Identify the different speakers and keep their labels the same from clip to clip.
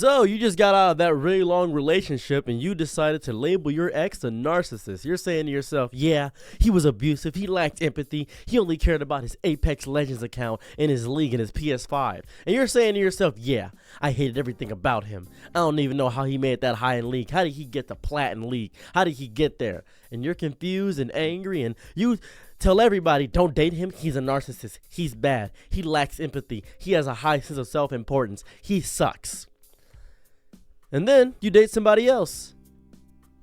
Speaker 1: So you just got out of that really long relationship and you decided to label your ex a narcissist. You're saying to yourself, yeah, he was abusive, he lacked empathy, he only cared about his Apex Legends account and his league and his PS5. And you're saying to yourself, yeah, I hated everything about him. I don't even know how he made that high in league. How did he get the platinum league? How did he get there? And you're confused and angry and you tell everybody, don't date him. He's a narcissist. He's bad. He lacks empathy. He has a high sense of self-importance. He sucks. And then you date somebody else.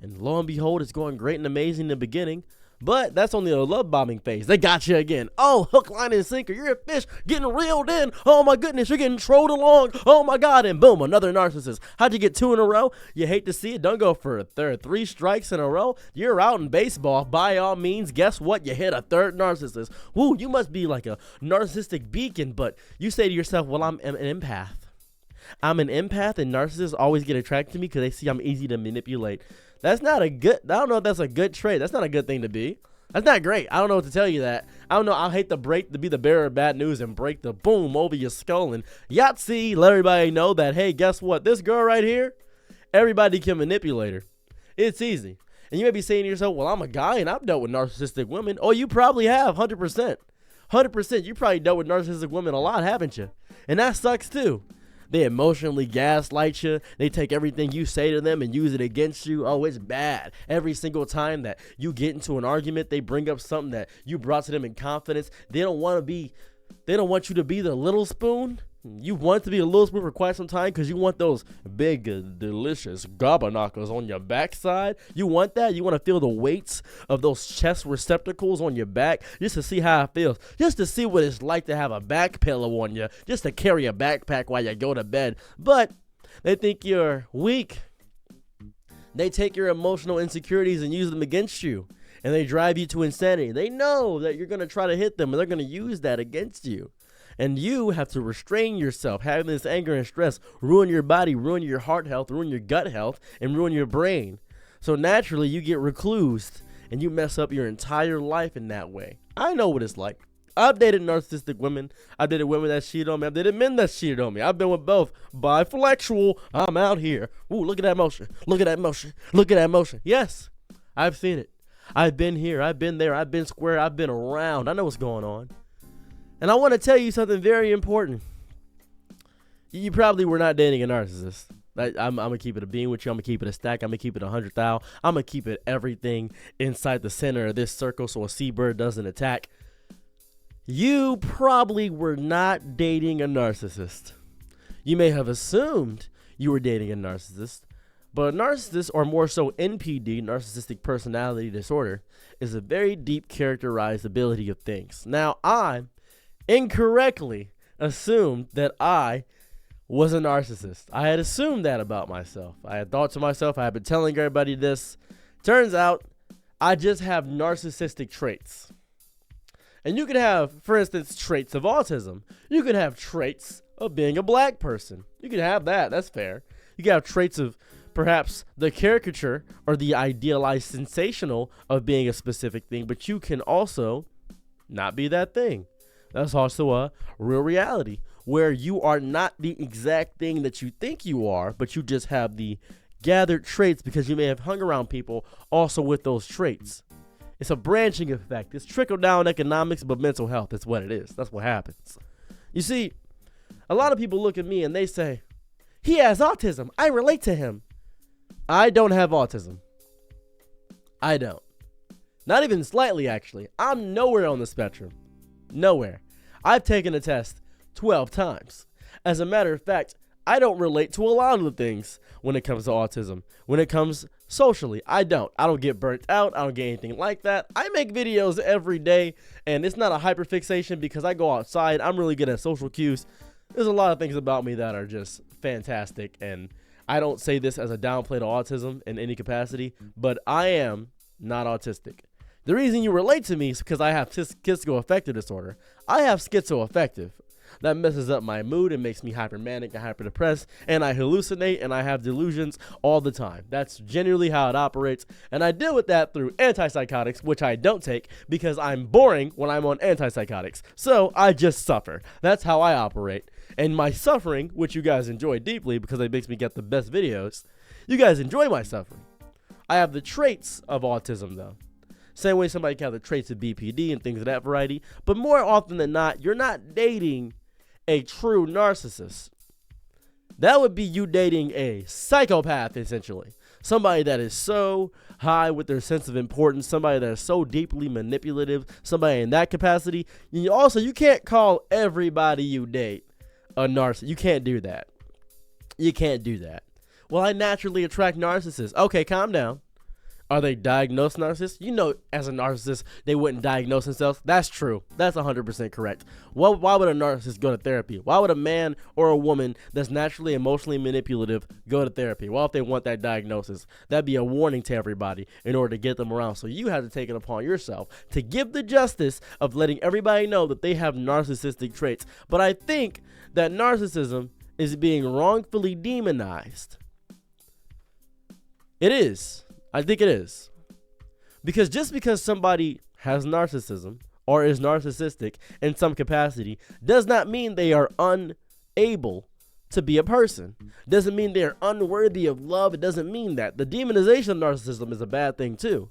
Speaker 1: And lo and behold, it's going great and amazing in the beginning. But that's only a love bombing phase. They got you again. Oh, hook, line, and sinker. You're a fish getting reeled in. Oh, my goodness. You're getting trolled along. Oh, my God. And boom, another narcissist. How'd you get 2 in a row? You hate to see it. Don't go for a third. 3 strikes in a row. You're out in baseball. By all means, guess what? You hit a third narcissist. Woo, you must be like a narcissistic beacon. But you say to yourself, well, I'm an empath. I'm an empath, and narcissists always get attracted to me because they see I'm easy to manipulate. That's not a good, I don't know if that's a good trait. That's not a good thing to be. That's not great. I don't know what to tell you that. I don't know. I hate to be the bearer of bad news and break the boom over your skull and Yahtzee, let everybody know that, hey, guess what? This girl right here, everybody can manipulate her. It's easy. And you may be saying to yourself, well, I'm a guy and I've dealt with narcissistic women. Oh, you probably have, 100%. 100%. You probably dealt with narcissistic women a lot, haven't you? And that sucks too. They emotionally gaslight you. They take everything you say to them and use it against you. Oh, it's bad. Every single time that you get into an argument, they bring up something that you brought to them in confidence. They don't want you to be the little spoon. You want to be a little spoon for quite some time because you want those big, delicious gobba knockers on your backside. You want that? You want to feel the weights of those chest receptacles on your back just to see how it feels. Just to see what it's like to have a back pillow on you. Just to carry a backpack while you go to bed. But they think you're weak. They take your emotional insecurities and use them against you. And they drive you to insanity. They know that you're going to try to hit them and they're going to use that against you. And you have to restrain yourself. Having this anger and stress ruin your body, ruin your heart health, ruin your gut health, and ruin your brain. So naturally, you get reclused, and you mess up your entire life in that way. I know what it's like. I've dated narcissistic women. I've dated women that cheated on me. I've dated men that cheated on me. I've been with both. Biflectual. I'm out here. Ooh, look at that motion. Look at that motion. Look at that motion. Yes, I've seen it. I've been here. I've been there. I've been square. I've been around. I know what's going on. And I want to tell you something very important. You probably were not dating a narcissist. I'm going to keep it a bean with you. I'm going to keep it a stack. I'm going to keep it 100,000. I'm going to keep it everything inside the center of this circle so a seabird doesn't attack. You probably were not dating a narcissist. You may have assumed you were dating a narcissist. But a narcissist, or more so NPD, narcissistic personality disorder, is a very deep characterized ability of things. Now, I incorrectly assumed that I was a narcissist. I had assumed that about myself. I had thought to myself, I had been telling everybody this. Turns out, I just have narcissistic traits. And you could have, for instance, traits of autism. You could have traits of being a black person. You could have that. That's fair. You could have traits of perhaps the caricature or the idealized sensational of being a specific thing. But you can also not be that thing. That's also a real reality where you are not the exact thing that you think you are, but you just have the gathered traits because you may have hung around people also with those traits. It's a branching effect. It's trickle-down economics, but mental health is what it is. That's what happens. You see, a lot of people look at me and they say, he has autism. I relate to him. I don't have autism. I don't. Not even slightly, actually. I'm nowhere on the spectrum. Nowhere. I've taken a test 12 times. As a matter of fact, I don't relate to a lot of the things when it comes to autism. When it comes socially, I don't get burnt out. I don't get anything like that. I make videos every day, and it's not a hyperfixation because I go outside. I'm really good at social cues. There's a lot of things about me that are just fantastic, and I don't say this as a downplay to autism in any capacity, but I am not autistic. The reason you relate to me is because I have schizoaffective disorder. I have schizoaffective. That messes up my mood and makes me hypermanic and hyperdepressed, and I hallucinate and I have delusions all the time. That's generally how it operates, and I deal with that through antipsychotics, which I don't take because I'm boring when I'm on antipsychotics. So I just suffer. That's how I operate. And my suffering, which you guys enjoy deeply because it makes me get the best videos, you guys enjoy my suffering. I have the traits of autism, though. Same way somebody can have the traits of BPD and things of that variety. But more often than not, you're not dating a true narcissist. That would be you dating a psychopath, essentially. Somebody that is so high with their sense of importance, somebody that is so deeply manipulative, somebody in that capacity. You can't call everybody you date a narcissist. You can't do that. You can't do that. Well, I naturally attract narcissists. Okay, calm down. Are they diagnosed narcissists? You know, as a narcissist, they wouldn't diagnose themselves. That's true. That's 100% correct. Why would a narcissist go to therapy? Why would a man or a woman that's naturally emotionally manipulative go to therapy? Well, if they want that diagnosis, that'd be a warning to everybody in order to get them around. So you have to take it upon yourself to give the justice of letting everybody know that they have narcissistic traits. But I think that narcissism is being wrongfully demonized. It is. I think it is. Because just because somebody has narcissism or is narcissistic in some capacity does not mean they are unable to be a person. Doesn't mean they are unworthy of love. It doesn't mean that. The demonization of narcissism is a bad thing too.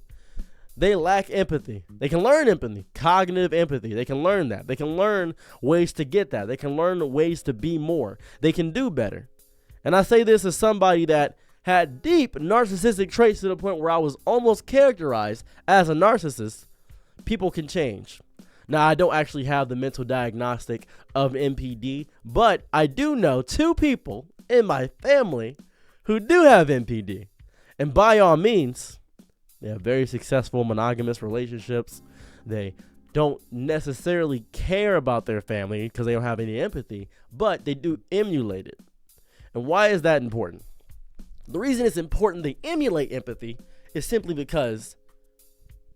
Speaker 1: They lack empathy. They can learn empathy, cognitive empathy. They can learn that. They can learn ways to get that. They can learn ways to be more. They can do better. And I say this as somebody that had deep narcissistic traits to the point where I was almost characterized as a narcissist. People can change. Now, I don't actually have the mental diagnostic of MPD, but I do know 2 people in my family who do have MPD. And by all means, they have very successful monogamous relationships. They don't necessarily care about their family because they don't have any empathy, but they do emulate it. And why is that important? The reason it's important they emulate empathy is simply because,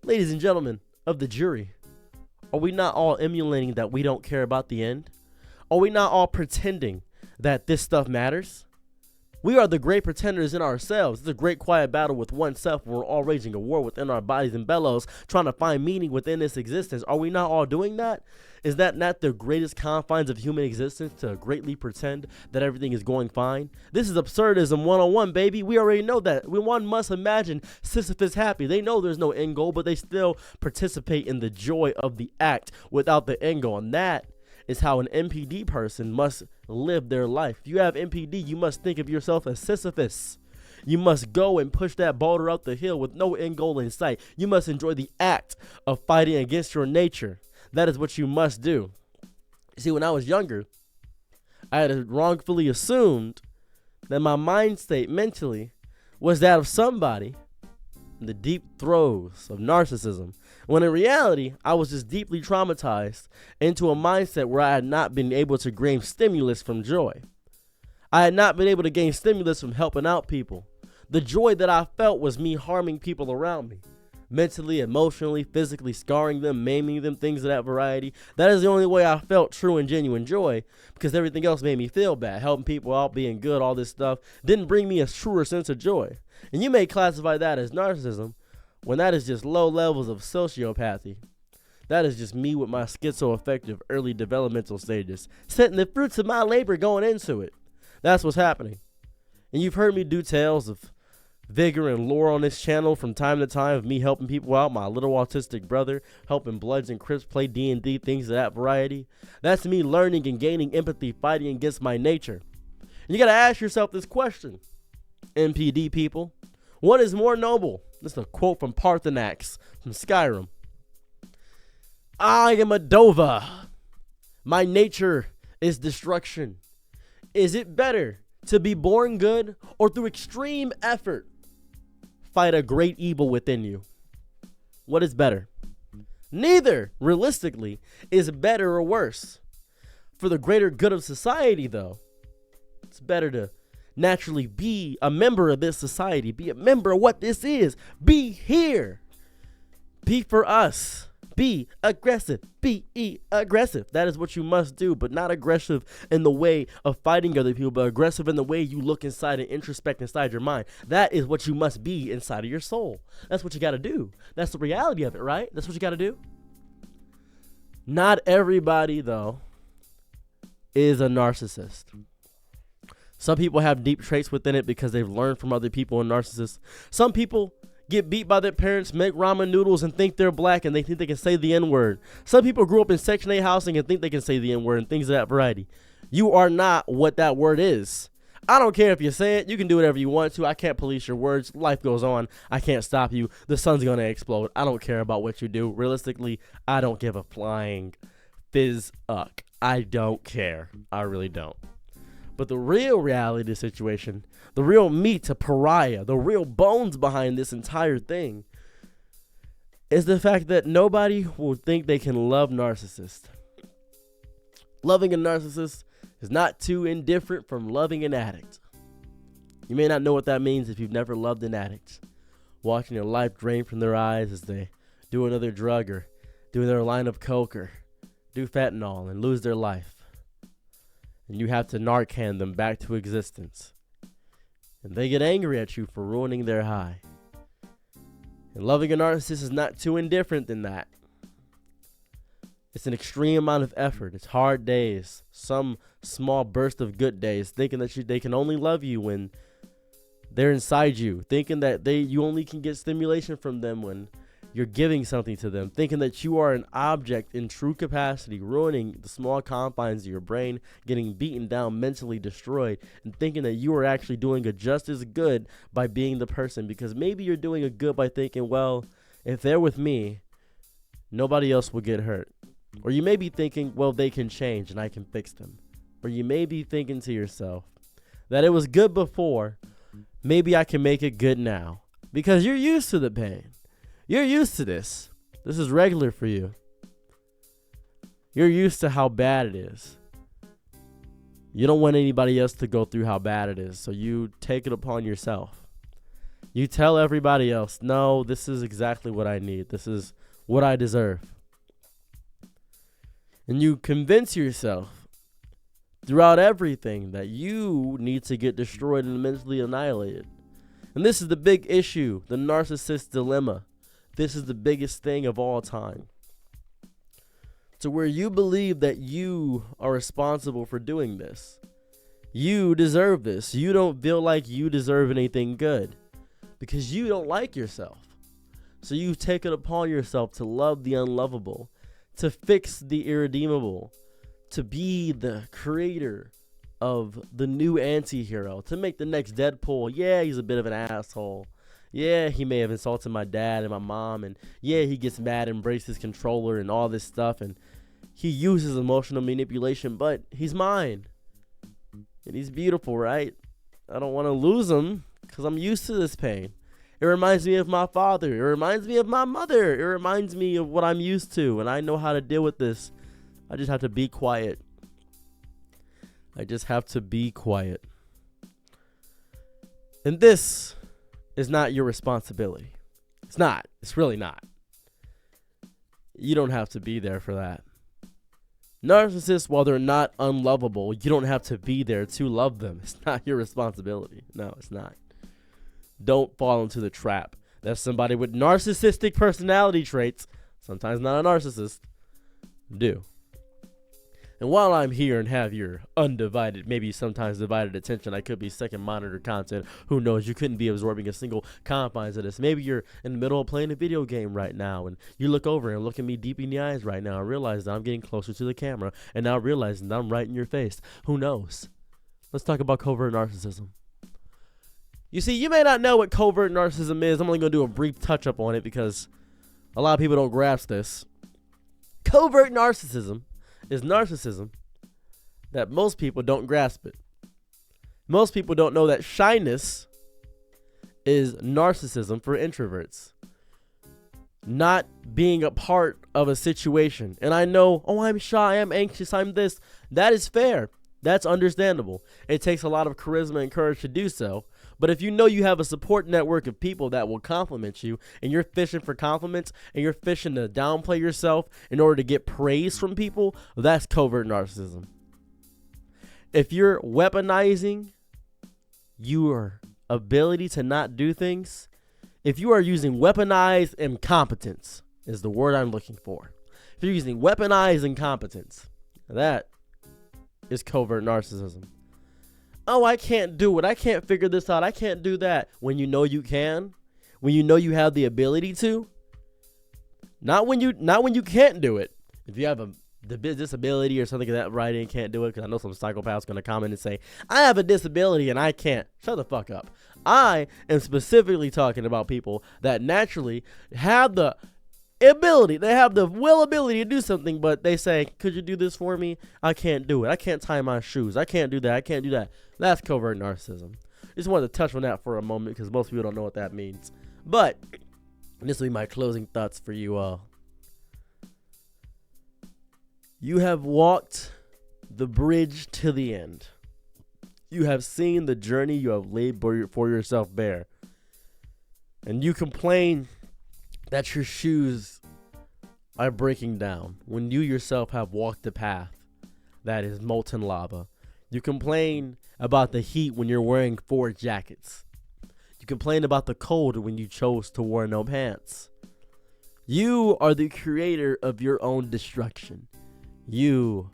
Speaker 1: ladies and gentlemen of the jury, are we not all emulating that we don't care about the end? Are we not all pretending that this stuff matters? We are the great pretenders in ourselves. It's a great quiet battle with oneself. We're all raging a war within our bodies and bellows, trying to find meaning within this existence. Are we not all doing that? Is that not the greatest confines of human existence, to greatly pretend that everything is going fine? This is absurdism 101, baby. We already know that. One must imagine Sisyphus happy. They know there's no end goal, but they still participate in the joy of the act without the end goal. And that is how an MPD person must live their life. If you have MPD, you must think of yourself as Sisyphus. You must go and push that boulder up the hill with no end goal in sight. You must enjoy the act of fighting against your nature. That is what you must do. You see, when I was younger, I had wrongfully assumed that my mind state mentally was that of somebody in the deep throes of narcissism, when in reality, I was just deeply traumatized into a mindset where I had not been able to gain stimulus from joy. I had not been able to gain stimulus from helping out people. The joy that I felt was me harming people around me. Mentally, emotionally, physically scarring them, maiming them, things of that variety. That is the only way I felt true and genuine joy, because everything else made me feel bad. Helping people out, being good, all this stuff didn't bring me a truer sense of joy. And you may classify that as narcissism, when that is just low levels of sociopathy. That is just me with my schizoaffective early developmental stages, setting the fruits of my labor going into it. That's what's happening. And you've heard me do tales of vigor and lore on this channel from time to time of me helping people out, my little autistic brother, helping Bloods and Crips play D&D, things of that variety. That's me learning and gaining empathy, fighting against my nature. And you got to ask yourself this question, MPD people. What is more noble? This is a quote from Parthenax from Skyrim. I am a Dova. My nature is destruction. Is it better to be born good or through extreme effort fight a great evil within you? What is better? Neither, realistically, is better or worse. For the greater good of society, though, it's better to naturally be a member of this society, be a member of what this is, be here, be for us, be aggressive, be aggressive. That is what you must do, but not aggressive in the way of fighting other people, but aggressive in the way you look inside and introspect inside your mind. That is what you must be inside of your soul. That's what you got to do. That's the reality of it, right? That's what you got to do. Not everybody, though, is a narcissist. Some people have deep traits within it because they've learned from other people and narcissists. Some people get beat by their parents, make ramen noodles, and think they're black and they think they can say the N-word. Some people grew up in Section 8 housing and think they can say the N-word and things of that variety. You are not what that word is. I don't care if you say it. You can do whatever you want to. I can't police your words. Life goes on. I can't stop you. The sun's going to explode. I don't care about what you do. Realistically, I don't give a flying fizz-uck. I don't care. I really don't. But the real reality of the situation, the real meat to pariah, the real bones behind this entire thing is the fact that nobody will think they can love narcissists. Loving a narcissist is not too indifferent from loving an addict. You may not know what that means if you've never loved an addict. Watching your life drain from their eyes as they do another drug or do their line of coke or do fentanyl and lose their life. And you have to Narcan them back to existence. And they get angry at you for ruining their high. And loving a narcissist is not too indifferent than that. It's an extreme amount of effort. It's hard days. Some small burst of good days. Thinking that they can only love you when they're inside you. Thinking that you only can get stimulation from them when you're giving something to them. Thinking that you are an object in true capacity. Ruining the small confines of your brain. Getting beaten down, mentally destroyed. And thinking that you are actually doing a just as good by being the person. Because maybe you're doing a good by thinking, well, if they're with me, nobody else will get hurt. Or you may be thinking, well, they can change and I can fix them. Or you may be thinking to yourself that it was good before. Maybe I can make it good now. Because you're used to the pain. You're used to this. This is regular for you. You're used to how bad it is. You don't want anybody else to go through how bad it is. So you take it upon yourself. You tell everybody else, no, this is exactly what I need. This is what I deserve. And you convince yourself throughout everything that you need to get destroyed and mentally annihilated. And this is the big issue, the narcissist dilemma. This is the biggest thing of all time. To where you believe that you are responsible for doing this. You deserve this. You don't feel like you deserve anything good because you don't like yourself. So you take it upon yourself to love the unlovable, to fix the irredeemable, to be the creator of the new anti-hero, to make the next Deadpool. Yeah, he's a bit of an asshole. Yeah, he may have insulted my dad and my mom. And yeah, he gets mad and breaks his controller and all this stuff. And he uses emotional manipulation, but he's mine. And he's beautiful, right? I don't want to lose him because I'm used to this pain. It reminds me of my father. It reminds me of my mother. It reminds me of what I'm used to. And I know how to deal with this. I just have to be quiet. I just have to be quiet. And this is not your responsibility. It's not. It's really not. You don't have to be there for that. Narcissists, while they're not unlovable, you don't have to be there to love them. It's not your responsibility. No, it's not. Don't fall into the trap that somebody with narcissistic personality traits, sometimes not a narcissist, do. And while I'm here and have your undivided, maybe sometimes divided attention, I could be second monitor content. Who knows? You couldn't be absorbing a single confines of this. Maybe you're in the middle of playing a video game right now, and you look over and look at me deep in the eyes right now and realize that I'm getting closer to the camera, and now realizing that I'm right in your face. Who knows? Let's talk about covert narcissism. You see, you may not know what covert narcissism is. I'm only going to do a brief touch-up on it because a lot of people don't grasp this. Covert narcissism is narcissism that most people don't grasp it. Most people don't know that shyness is narcissism for introverts. Not being a part of a situation. And I know, oh, I'm shy, I'm anxious, I'm this. That is fair. That's understandable. It takes a lot of charisma and courage to do so. But if you know you have a support network of people that will compliment you, and you're fishing for compliments, and you're fishing to downplay yourself in order to get praise from people, that's covert narcissism. If you're weaponizing your ability to not do things, if you are using weaponized incompetence, is the word I'm looking for. If you're using weaponized incompetence, that is covert narcissism. Oh, I can't do it. I can't figure this out. I can't do that. When you know you can, when you know you have the ability to, not when you can't do it. If you have the disability or something like that, right, and can't do it, because I know some psychopath's going to comment and say, I have a disability and I can't. Shut the fuck up. I am specifically talking about people that naturally have the ability, they have the ability to do something, but they say, could you do this for me? I can't do it. I can't tie my shoes. I can't do that. I can't do that. That's covert narcissism. Just wanted to touch on that for a moment because most people don't know what that means. But this will be my closing thoughts for you all. You have walked the bridge to the end. You have seen the journey you have laid for yourself bare. And you complain that your shoes are breaking down when you yourself have walked the path that is molten lava. You complain about the heat when you're wearing 4 jackets. You complain about the cold when you chose to wear no pants. You are the creator of your own destruction. You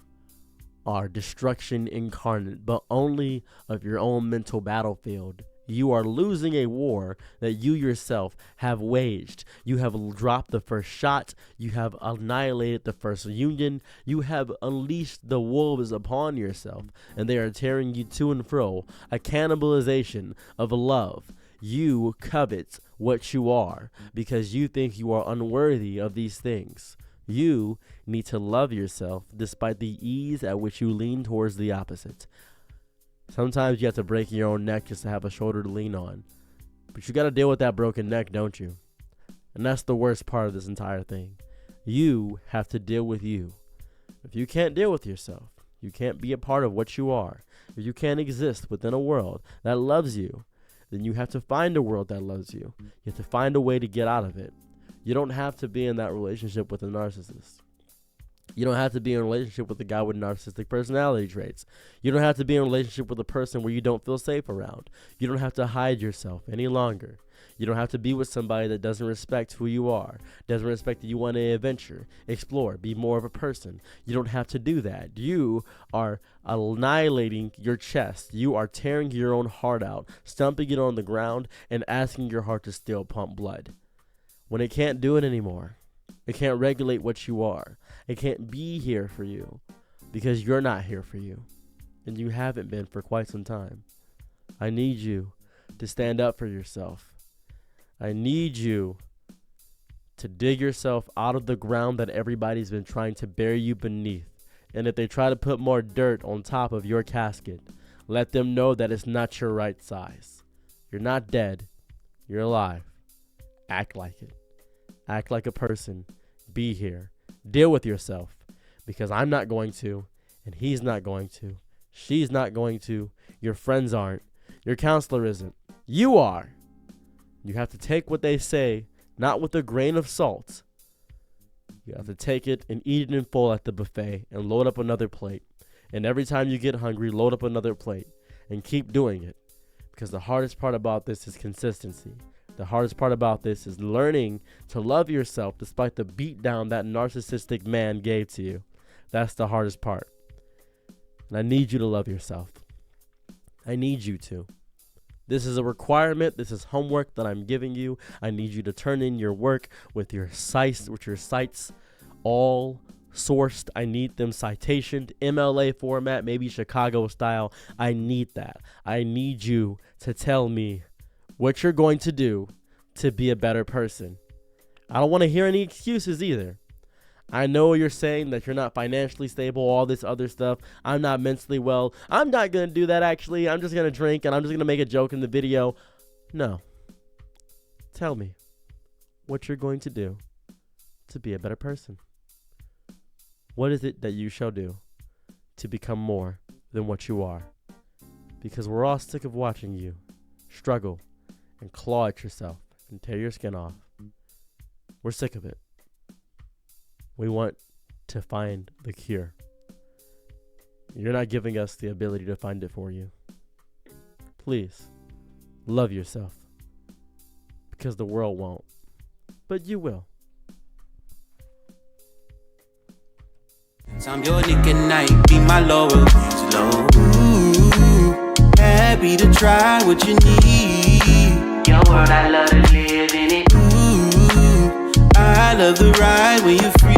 Speaker 1: are destruction incarnate, but only of your own mental battlefield. You are losing a war that you yourself have waged. You have dropped the first shot. You have annihilated the first union. You have unleashed the wolves upon yourself, and they are tearing you to and fro. A cannibalization of love. You covet what you are because you think you are unworthy of these things. You need to love yourself despite the ease at which you lean towards the opposite. Sometimes you have to break your own neck just to have a shoulder to lean on. But you got to deal with that broken neck, don't you? And that's the worst part of this entire thing. You have to deal with you. If you can't deal with yourself, you can't be a part of what you are. If you can't exist within a world that loves you, then you have to find a world that loves you. You have to find a way to get out of it. You don't have to be in that relationship with a narcissist. You don't have to be in a relationship with a guy with narcissistic personality traits. You don't have to be in a relationship with a person where you don't feel safe around. You don't have to hide yourself any longer. You don't have to be with somebody that doesn't respect who you are, doesn't respect that you want to adventure, explore, be more of a person. You don't have to do that. You are annihilating your chest. You are tearing your own heart out, stumping it on the ground, and asking your heart to still pump blood. When it can't do it anymore, it can't regulate what you are. It can't be here for you because you're not here for you. And you haven't been for quite some time. I need you to stand up for yourself. I need you to dig yourself out of the ground that everybody's been trying to bury you beneath. And if they try to put more dirt on top of your casket, let them know that it's not your right size. You're not dead. You're alive. Act like it. Act like a person. Be here. Deal with yourself. Because I'm not going to, and he's not going to. She's not going to. Your friends aren't. Your counselor isn't. You are. You have to take what they say, not with a grain of salt. You have to take it and eat it in full at the buffet and load up another plate. And every time you get hungry, load up another plate and keep doing it. Because the hardest part about this is consistency. The hardest part about this is learning to love yourself despite the beatdown that narcissistic man gave to you. That's the hardest part. And I need you to love yourself. I need you to. This is a requirement. This is homework that I'm giving you. I need you to turn in your work with your sites all sourced. I need them citationed, MLA format, maybe Chicago style. I need that. I need you to tell me what you're going to do to be a better person. I don't want to hear any excuses either. I know you're saying that you're not financially stable, all this other stuff. I'm not mentally well. I'm not going to do that, actually. I'm just going to drink, and I'm just going to make a joke in the video. No. Tell me what you're going to do to be a better person. What is it that you shall do to become more than what you are? Because we're all sick of watching you struggle and claw at yourself and tear your skin off. We're sick of it. We want to find the cure. You're not giving us the ability to find it for you. Please, love yourself. Because the world won't. But you will.
Speaker 2: I'm your nigga night, be my lover. alone. Ooh, happy to try what you need.
Speaker 3: Your world, I love to live in it.
Speaker 2: Ooh, I love the ride when you're free.